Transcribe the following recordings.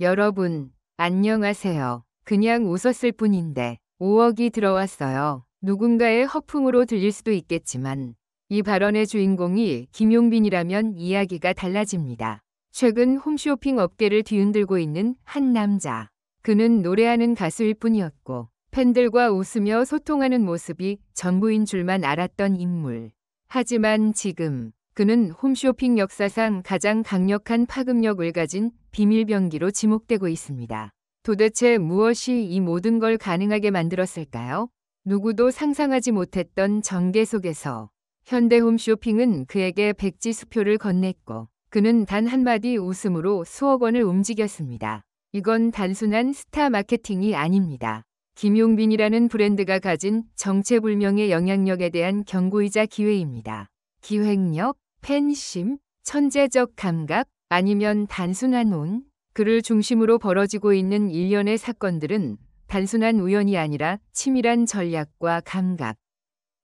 여러분, 안녕하세요. 그냥 웃었을 뿐인데 5억이 들어왔어요. 누군가의 허풍으로 들릴 수도 있겠지만 이 발언의 주인공이 김용빈이라면 이야기가 달라집니다. 최근 홈쇼핑 업계를 뒤흔들고 있는 한 남자. 그는 노래하는 가수일 뿐이었고 팬들과 웃으며 소통하는 모습이 전부인 줄만 알았던 인물. 하지만 지금 그는 홈쇼핑 역사상 가장 강력한 파급력을 가진 비밀병기로 지목되고 있습니다. 도대체 무엇이 이 모든 걸 가능하게 만들었을까요? 누구도 상상하지 못했던 전개 속에서 현대 홈쇼핑은 그에게 백지수표를 건넸고 그는 단 한마디 웃음으로 수억 원을 움직였습니다. 이건 단순한 스타 마케팅이 아닙니다. 김용빈이라는 브랜드가 가진 정체불명의 영향력에 대한 경고이자 기회입니다. 기획력, 팬심, 천재적 감각, 아니면 단순한 운? 그를 중심으로 벌어지고 있는 일련의 사건들은 단순한 우연이 아니라 치밀한 전략과 감각,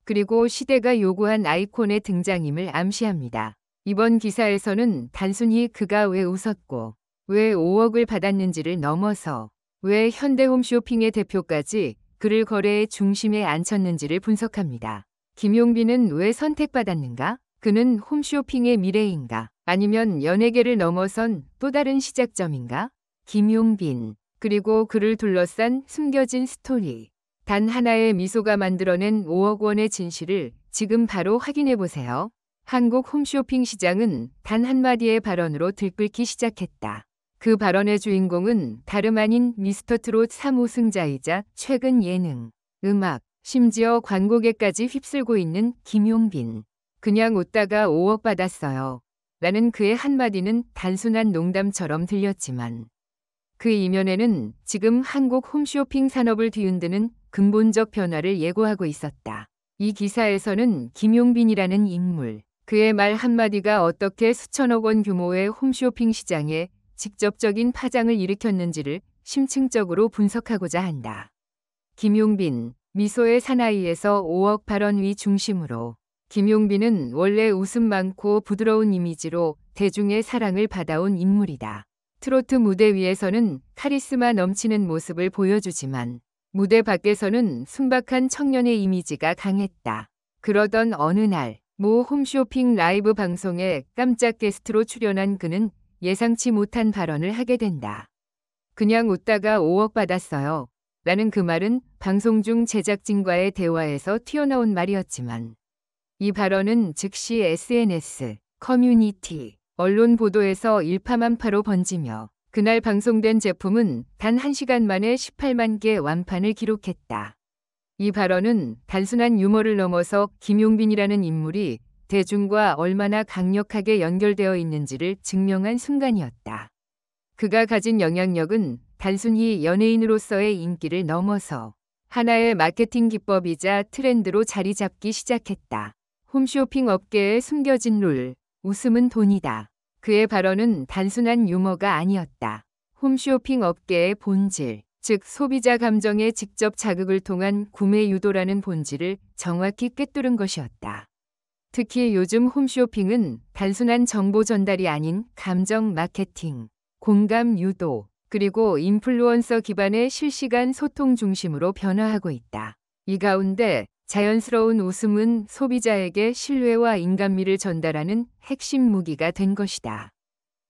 그리고 시대가 요구한 아이콘의 등장임을 암시합니다. 이번 기사에서는 단순히 그가 왜 웃었고 왜 5억을 받았는지를 넘어서 왜 현대 홈쇼핑의 대표까지 그를 거래의 중심에 앉혔는지를 분석합니다. 김용빈은 왜 선택받았는가? 그는 홈쇼핑의 미래인가? 아니면 연예계를 넘어선 또 다른 시작점인가? 김용빈, 그리고 그를 둘러싼 숨겨진 스토리. 단 하나의 미소가 만들어낸 5억 원의 진실을 지금 바로 확인해 보세요. 한국 홈쇼핑 시장은 단 한마디의 발언으로 들끓기 시작했다. 그 발언의 주인공은 다름 아닌 미스터트롯 3우승자이자 최근 예능, 음악, 심지어 광고계까지 휩쓸고 있는 김용빈. 그냥 웃다가 5억 받았어요. 라는 그의 한마디는 단순한 농담처럼 들렸지만 그 이면에는 지금 한국 홈쇼핑 산업을 뒤흔드는 근본적 변화를 예고하고 있었다. 이 기사에서는 김용빈이라는 인물, 그의 말 한마디가 어떻게 수천억 원 규모의 홈쇼핑 시장에 직접적인 파장을 일으켰는지를 심층적으로 분석하고자 한다. 김용빈, 미소의 사나이에서 5억 발언 위 중심으로 김용빈은 원래 웃음 많고 부드러운 이미지로 대중의 사랑을 받아온 인물이다. 트로트 무대 위에서는 카리스마 넘치는 모습을 보여주지만 무대 밖에서는 순박한 청년의 이미지가 강했다. 그러던 어느 날 모 홈쇼핑 라이브 방송에 깜짝 게스트로 출연한 그는 예상치 못한 발언을 하게 된다. 그냥 웃다가 5억 받았어요. 라는 그 말은 방송 중 제작진과의 대화에서 튀어나온 말이었지만 이 발언은 즉시 SNS, 커뮤니티, 언론 보도에서 일파만파로 번지며 그날 방송된 제품은 단 1시간 만에 18만 개 완판을 기록했다. 이 발언은 단순한 유머를 넘어서 김용빈이라는 인물이 대중과 얼마나 강력하게 연결되어 있는지를 증명한 순간이었다. 그가 가진 영향력은 단순히 연예인으로서의 인기를 넘어서 하나의 마케팅 기법이자 트렌드로 자리 잡기 시작했다. 홈쇼핑 업계의 숨겨진 룰, 웃음은 돈이다. 그의 발언은 단순한 유머가 아니었다. 홈쇼핑 업계의 본질, 즉 소비자 감정의 직접 자극을 통한 구매 유도라는 본질을 정확히 꿰뚫은 것이었다. 특히 요즘 홈쇼핑은 단순한 정보 전달이 아닌 감정 마케팅, 공감 유도, 그리고 인플루언서 기반의 실시간 소통 중심으로 변화하고 있다. 이 가운데 자연스러운 웃음은 소비자에게 신뢰와 인간미를 전달하는 핵심 무기가 된 것이다.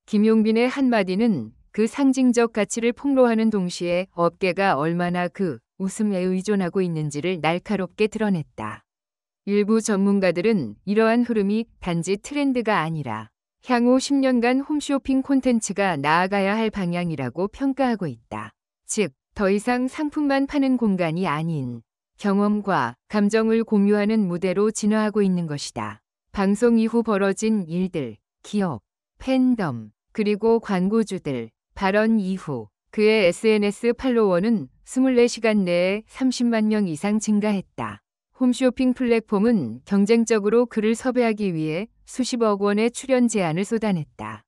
김용빈의 한마디는 그 상징적 가치를 폭로하는 동시에 업계가 얼마나 그 웃음에 의존하고 있는지를 날카롭게 드러냈다. 일부 전문가들은 이러한 흐름이 단지 트렌드가 아니라 향후 10년간 홈쇼핑 콘텐츠가 나아가야 할 방향이라고 평가하고 있다. 즉, 더 이상 상품만 파는 공간이 아닌 경험과 감정을 공유하는 무대로 진화하고 있는 것이다. 방송 이후 벌어진 일들, 기업, 팬덤, 그리고 광고주들, 발언 이후 그의 SNS 팔로워는 24시간 내에 30만 명 이상 증가했다. 홈쇼핑 플랫폼은 경쟁적으로 그를 섭외하기 위해 수십억 원의 출연 제안을 쏟아냈다.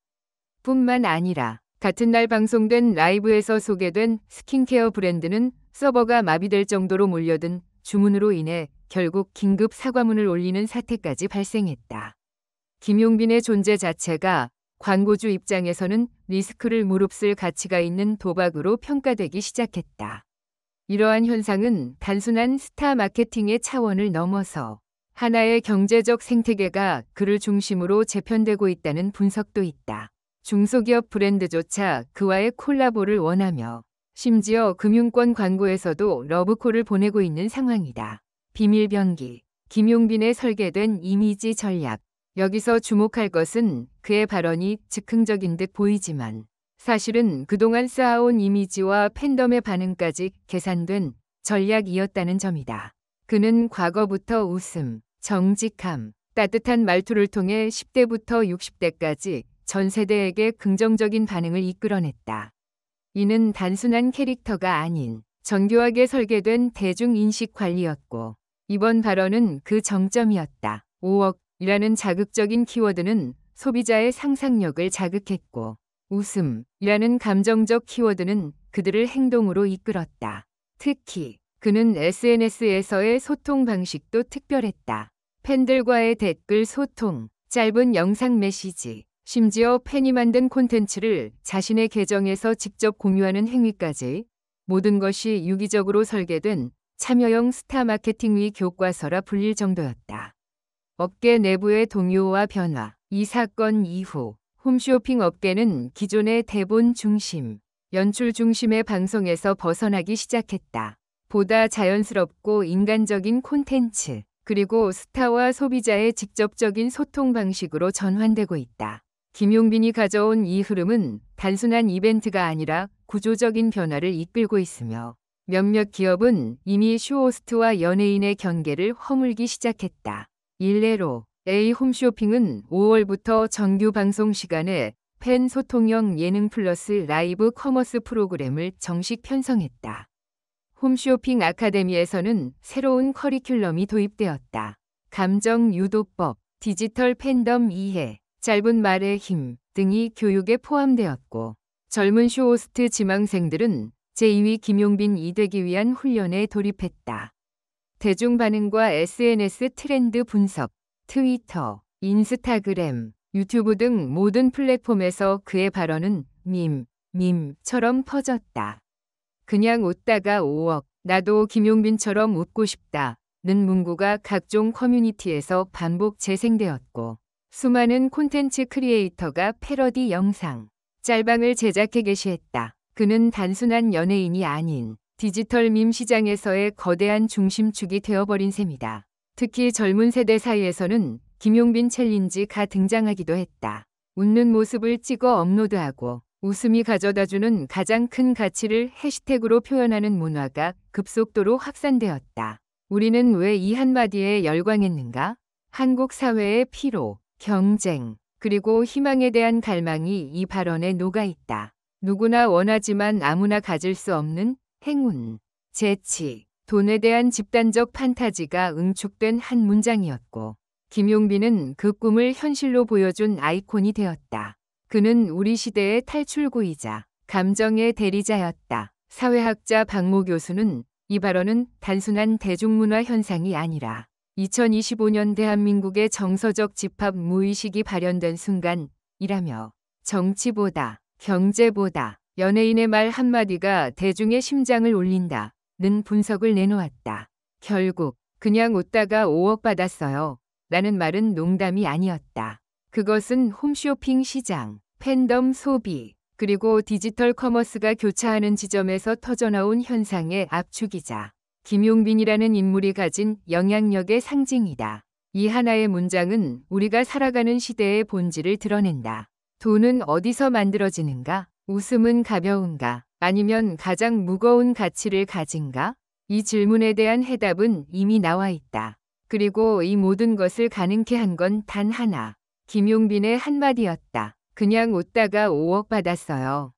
뿐만 아니라 같은 날 방송된 라이브에서 소개된 스킨케어 브랜드는 서버가 마비될 정도로 몰려든 주문으로 인해 결국 긴급 사과문을 올리는 사태까지 발생했다. 김용빈의 존재 자체가 광고주 입장에서는 리스크를 무릅쓸 가치가 있는 도박으로 평가되기 시작했다. 이러한 현상은 단순한 스타 마케팅의 차원을 넘어서 하나의 경제적 생태계가 그를 중심으로 재편되고 있다는 분석도 있다. 중소기업 브랜드조차 그와의 콜라보를 원하며 심지어 금융권 광고에서도 러브콜을 보내고 있는 상황이다. 비밀병기, 김용빈의 설계된 이미지 전략. 여기서 주목할 것은 그의 발언이 즉흥적인 듯 보이지만 사실은 그동안 쌓아온 이미지와 팬덤의 반응까지 계산된 전략이었다는 점이다. 그는 과거부터 웃음, 정직함, 따뜻한 말투를 통해 10대부터 60대까지 전 세대에게 긍정적인 반응을 이끌어냈다. 이는 단순한 캐릭터가 아닌 정교하게 설계된 대중인식 관리였고 이번 발언은 그 정점이었다. 5억이라는 자극적인 키워드는 소비자의 상상력을 자극했고 웃음이라는 감정적 키워드는 그들을 행동으로 이끌었다. 특히 그는 SNS에서의 소통 방식도 특별했다. 팬들과의 댓글 소통, 짧은 영상 메시지, 심지어 팬이 만든 콘텐츠를 자신의 계정에서 직접 공유하는 행위까지 모든 것이 유기적으로 설계된 참여형 스타 마케팅의 교과서라 불릴 정도였다. 업계 내부의 동요와 변화. 이 사건 이후 홈쇼핑 업계는 기존의 대본 중심, 연출 중심의 방송에서 벗어나기 시작했다. 보다 자연스럽고 인간적인 콘텐츠, 그리고 스타와 소비자의 직접적인 소통 방식으로 전환되고 있다. 김용빈이 가져온 이 흐름은 단순한 이벤트가 아니라 구조적인 변화를 이끌고 있으며 몇몇 기업은 이미 쇼호스트와 연예인의 경계를 허물기 시작했다. 일례로 A 홈쇼핑은 5월부터 정규 방송 시간에 팬 소통형 예능 플러스 라이브 커머스 프로그램을 정식 편성했다. 홈쇼핑 아카데미에서는 새로운 커리큘럼이 도입되었다. 감정 유도법, 디지털 팬덤 이해, 짧은 말의 힘 등이 교육에 포함되었고 젊은 쇼호스트 지망생들은 제2위 김용빈이 되기 위한 훈련에 돌입했다. 대중 반응과 SNS 트렌드 분석, 트위터, 인스타그램, 유튜브 등 모든 플랫폼에서 그의 발언은 밈처럼 퍼졌다. 그냥 웃다가 5억, 나도 김용빈처럼 웃고 싶다는 문구가 각종 커뮤니티에서 반복 재생되었고 수많은 콘텐츠 크리에이터가 패러디 영상, 짤방을 제작해 게시했다. 그는 단순한 연예인이 아닌 디지털 밈 시장에서의 거대한 중심축이 되어버린 셈이다. 특히 젊은 세대 사이에서는 김용빈 챌린지가 등장하기도 했다. 웃는 모습을 찍어 업로드하고 웃음이 가져다주는 가장 큰 가치를 해시태그로 표현하는 문화가 급속도로 확산되었다. 우리는 왜 이 한마디에 열광했는가? 한국 사회의 피로, 경쟁, 그리고 희망에 대한 갈망이 이 발언에 녹아있다. 누구나 원하지만 아무나 가질 수 없는 행운, 재치, 돈에 대한 집단적 판타지가 응축된 한 문장이었고 김용빈은 그 꿈을 현실로 보여준 아이콘이 되었다. 그는 우리 시대의 탈출구이자 감정의 대리자였다. 사회학자 박모 교수는 이 발언은 단순한 대중문화 현상이 아니라 2025년 대한민국의 정서적 집합 무의식이 발현된 순간이라며 정치보다 경제보다 연예인의 말 한마디가 대중의 심장을 울린다는 분석을 내놓았다. 결국 그냥 웃다가 5억 받았어요. 라는 말은 농담이 아니었다. 그것은 홈쇼핑 시장, 팬덤 소비, 그리고 디지털 커머스가 교차하는 지점에서 터져나온 현상의 압축이자 김용빈이라는 인물이 가진 영향력의 상징이다. 이 하나의 문장은 우리가 살아가는 시대의 본질을 드러낸다. 돈은 어디서 만들어지는가? 웃음은 가벼운가? 아니면 가장 무거운 가치를 가진가? 이 질문에 대한 해답은 이미 나와 있다. 그리고 이 모든 것을 가능케 한 건 단 하나. 김용빈의 한마디였다. 그냥 웃다가 5억 받았어요.